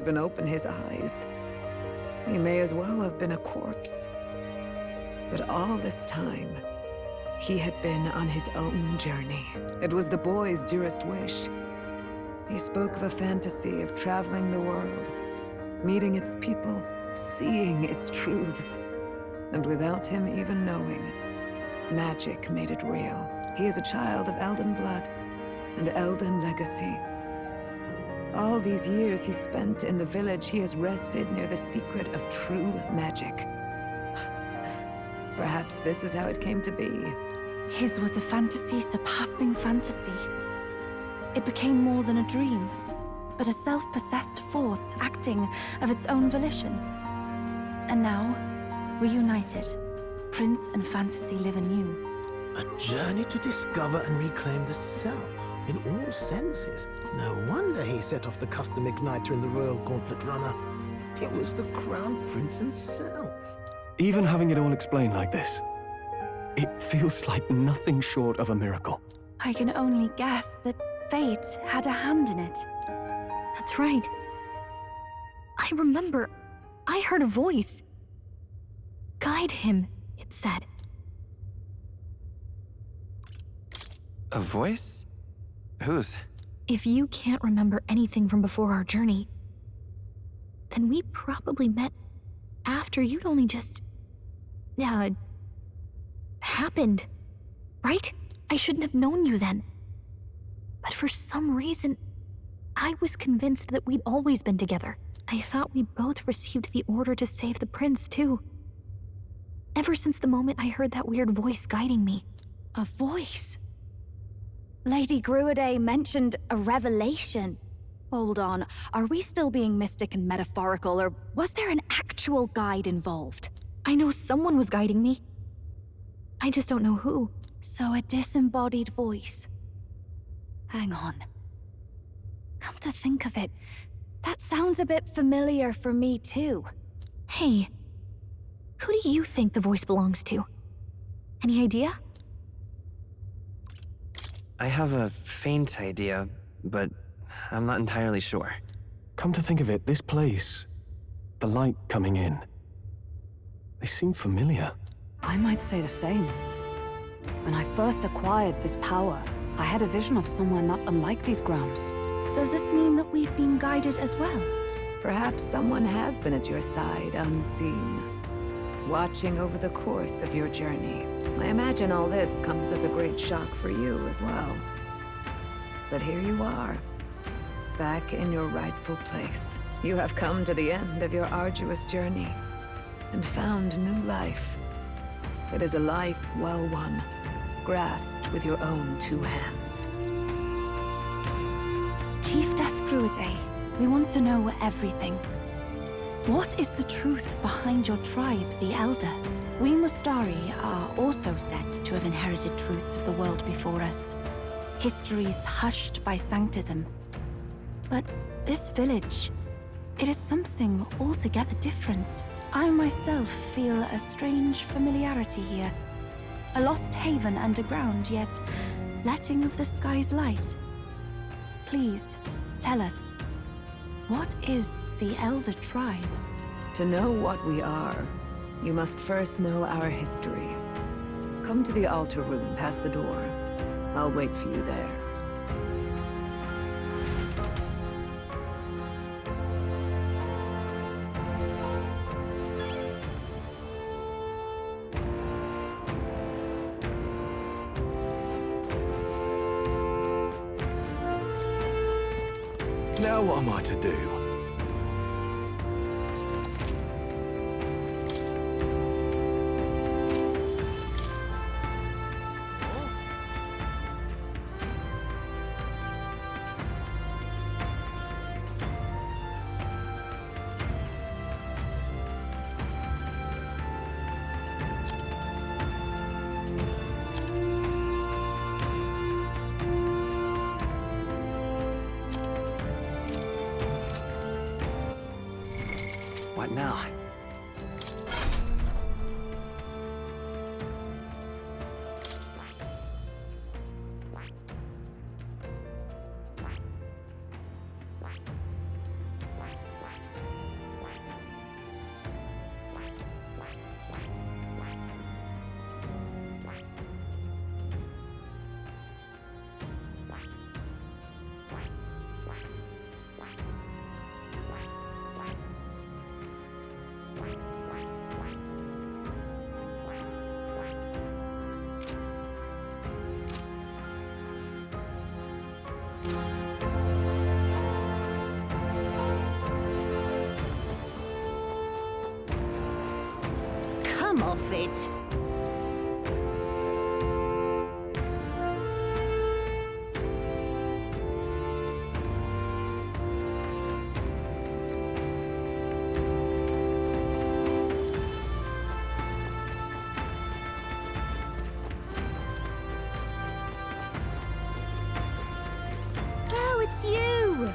Even open his eyes. He may as well have been a corpse. But all this time, he had been on his own journey. It was the boy's dearest wish. He spoke of a fantasy of traveling the world, meeting its people, seeing its truths. And without him even knowing, magic made it real. He is a child of Elden blood and Elden legacy. All these years he spent in the village, he has rested near the secret of true magic. Perhaps this is how it came to be. His was a fantasy surpassing fantasy. It became more than a dream, but a self-possessed force acting of its own volition. And now, reunited, Prince and fantasy live anew. A journey to discover and reclaim the self, in all senses. No wonder he set off the custom igniter in the Royal Gauntlet Runner. It was the Crown Prince himself. Even having it all explained like this, it feels like nothing short of a miracle. I can only guess that fate had a hand in it. That's right. I remember, I heard a voice. Guide him, it said. A voice? Whose? If you can't remember anything from before our journey, then we probably met after you'd only just... happened, right? I shouldn't have known you then. But for some reason, I was convinced that we'd always been together. I thought we both received the order to save the prince, too. Ever since the moment I heard that weird voice guiding me. A voice? Lady Gruiday mentioned a revelation. Hold on, are we still being mystic and metaphorical, or was there an actual guide involved? I know someone was guiding me. I just don't know who. So a disembodied voice. Hang on. Come to think of it, that sounds a bit familiar for me too. Hey, who do you think the voice belongs to? Any idea? I have a faint idea, but I'm not entirely sure. Come to think of it, this place, the light coming in, they seem familiar. I might say the same. When I first acquired this power, I had a vision of somewhere not unlike these grounds. Does this mean that we've been guided as well? Perhaps someone has been at your side unseen, watching over the course of your journey. I imagine all this comes as a great shock for you as well. But here you are, back in your rightful place. You have come to the end of your arduous journey and found new life. It is a life well won, grasped with your own two hands. Chiefess Gruiday, we want to know everything. What is the truth behind your tribe, the Elder? We Mustari are also said to have inherited truths of the world before us. Histories hushed by sanctism. But this village, it is something altogether different. I myself feel a strange familiarity here. A lost haven underground, yet letting of the sky's light. Please, tell us, what is the Elder tribe? To know what we are, you must first know our history. Come to the altar room past the door. I'll wait for you there. Now what am I to do? What now? come of it. Oh, it's you!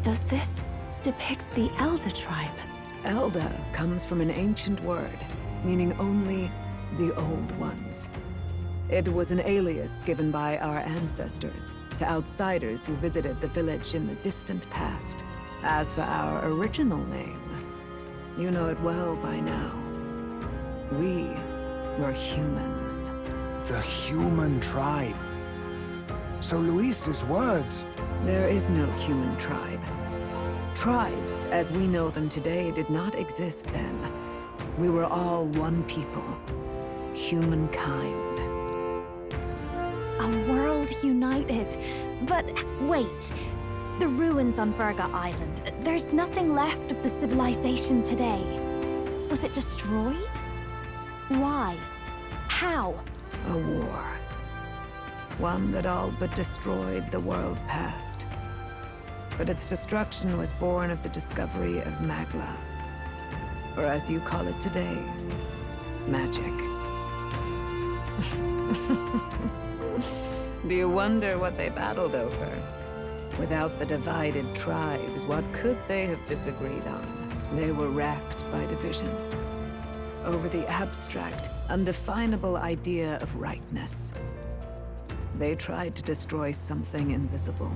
Does this depict the Elder tribe? Elder comes from an ancient word, meaning only the Old Ones. It was an alias given by our ancestors to outsiders who visited the village in the distant past. As for our original name, you know it well by now. We were humans. The human tribe. So Luis's words... There is no human tribe. Tribes, as we know them today, did not exist then. We were all one people. Humankind. A world united. But wait. The ruins on Virga Island. There's nothing left of the civilization today. Was it destroyed? Why? How? A war. One that all but destroyed the world past. But its destruction was born of the discovery of Magla. Or as you call it today, magic. Do you wonder what they battled over? Without the divided tribes, what could they have disagreed on? They were racked by division. Over the abstract, undefinable idea of rightness. They tried to destroy something invisible,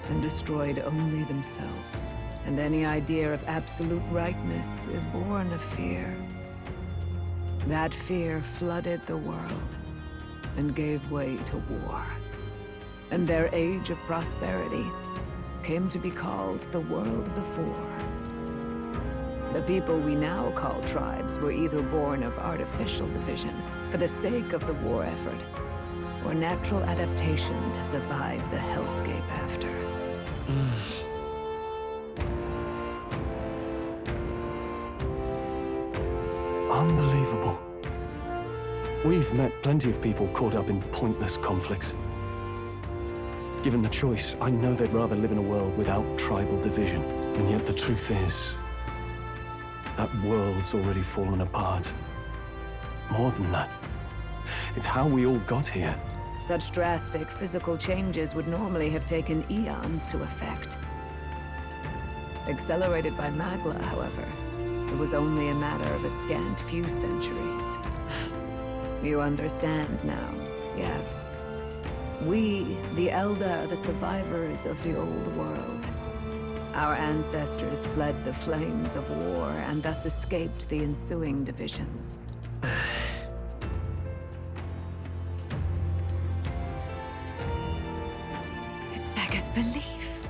and destroyed only themselves. And any idea of absolute rightness is born of fear. That fear flooded the world, and gave way to war. And their age of prosperity came to be called the world before. The people we now call tribes were either born of artificial division for the sake of the war effort, or natural adaptation to survive the hellscape after. Unbelievable. We've met plenty of people caught up in pointless conflicts. Given the choice, I know they'd rather live in a world without tribal division. And yet the truth is, that world's already fallen apart. More than that, it's how we all got here. Such drastic physical changes would normally have taken eons to effect. Accelerated by Magla, however, it was only a matter of a scant few centuries. You understand now, yes? We, the Elder, are the survivors of the old world. Our ancestors fled the flames of war and thus escaped the ensuing divisions. Beggars belief.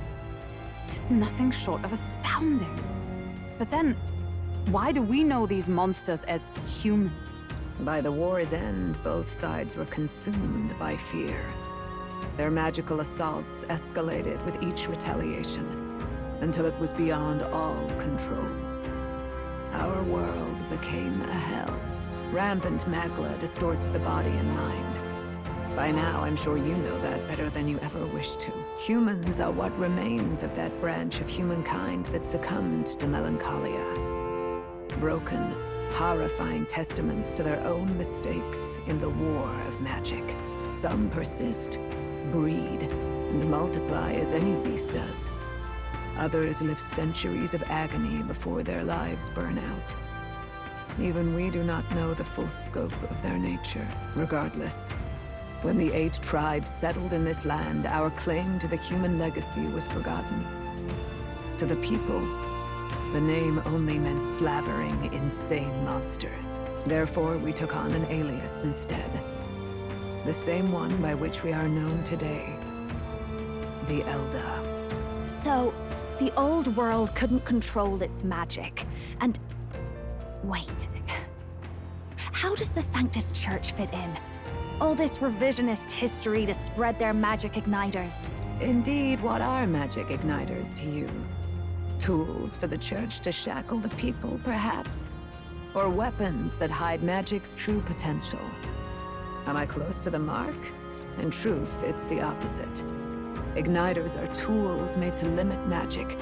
Tis nothing short of astounding. But then, why do we know these monsters as humans? By the war's end, both sides were consumed by fear. Their magical assaults escalated with each retaliation, until it was beyond all control. Our world became a hell. Rampant Magla distorts the body and mind. By now, I'm sure you know that better than you ever wished to. Humans are what remains of that branch of humankind that succumbed to melancholia. Broken, horrifying testaments to their own mistakes in the war of magic. Some persist, breed, and multiply as any beast does. Others live centuries of agony before their lives burn out. Even we do not know the full scope of their nature. Regardless, when the 8 tribes settled in this land, our claim to the human legacy was forgotten. To the people, The name only meant slavering, insane monsters. Therefore, we took on an alias instead. The same one by which we are known today. The Elder. So, the old world couldn't control its magic, and... Wait. How does the Sanctus Church fit in? All this revisionist history to spread their magic igniters. Indeed, what are magic igniters to you? Tools for the Church to shackle the people, perhaps? Or weapons that hide magic's true potential? Am I close to the mark? In truth, it's the opposite. Igniters are tools made to limit magic.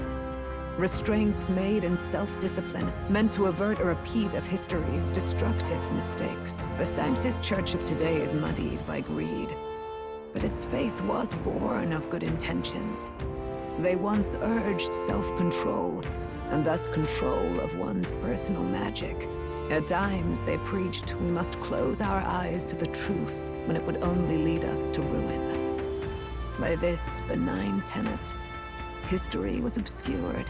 Restraints made in self-discipline, meant to avert a repeat of history's destructive mistakes. The Sanctus Church of today is muddied by greed. But its faith was born of good intentions. They once urged self-control, and thus control of one's personal magic. At times, they preached we must close our eyes to the truth when it would only lead us to ruin. By this benign tenet, history was obscured,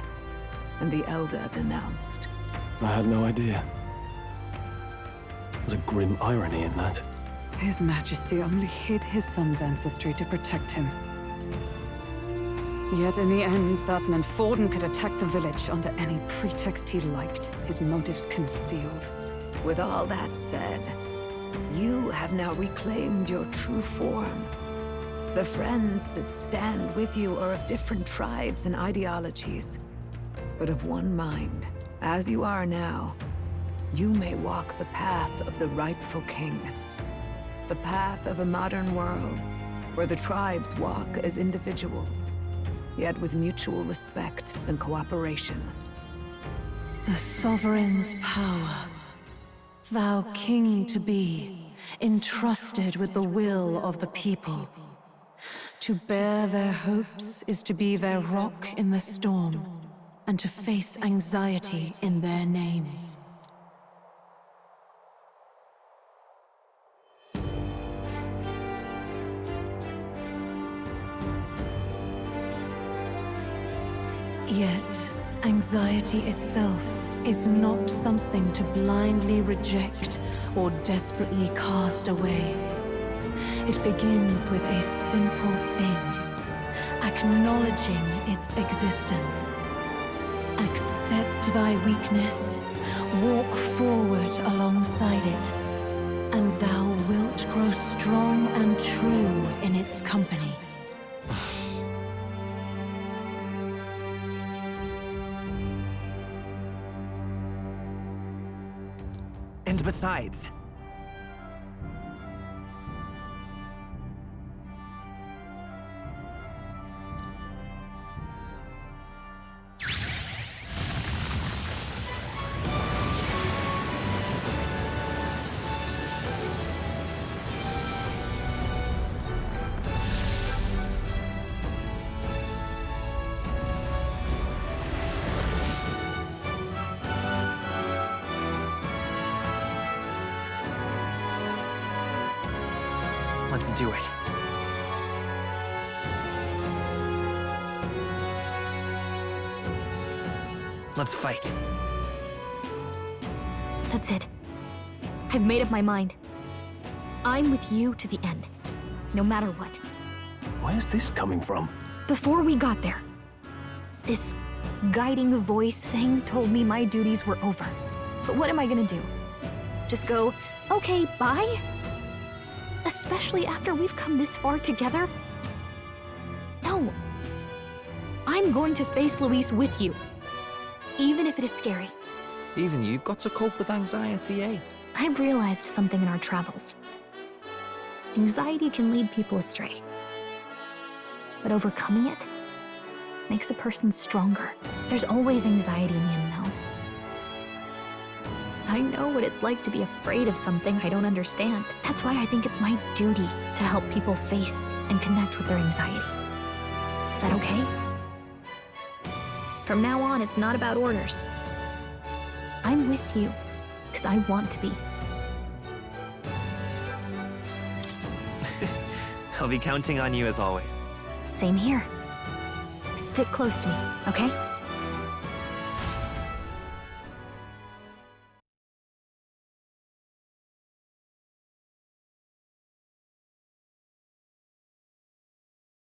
and the Elder denounced. I had no idea. There's a grim irony in that. His Majesty only hid his son's ancestry to protect him. Yet in the end, that meant Forden could attack the village under any pretext he liked, his motives concealed. With all that said, you have now reclaimed your true form. The friends that stand with you are of different tribes and ideologies, but of one mind. As you are now, you may walk the path of the rightful king. The path of a modern world, where the tribes walk as individuals, yet with mutual respect and cooperation. The sovereign's power, thou king to be, entrusted with the will of the people. To bear their hopes is to be their rock in the storm, and to face anxiety in their names. Yet, anxiety itself is not something to blindly reject or desperately cast away. It begins with a simple thing, acknowledging its existence. Accept thy weakness, walk forward alongside it, and thou wilt grow strong and true in its company. And besides, let's do it. Let's fight. That's it. I've made up my mind. I'm with you to the end, no matter what. Where's this coming from? Before we got there, this guiding voice thing told me my duties were over. But what am I gonna do? Just go, okay, bye? Especially after we've come this far together? No. I'm going to face Luis with you, even if it is scary. Even you've got to cope with anxiety, eh? I realized something in our travels. Anxiety can lead people astray. But overcoming it makes a person stronger. There's always anxiety in the unknown. I know what it's like to be afraid of something I don't understand. That's why I think it's my duty to help people face and connect with their anxiety. Is that okay? From now on, it's not about orders. I'm with you, because I want to be. I'll be counting on you as always. Same here. Stick close to me, okay?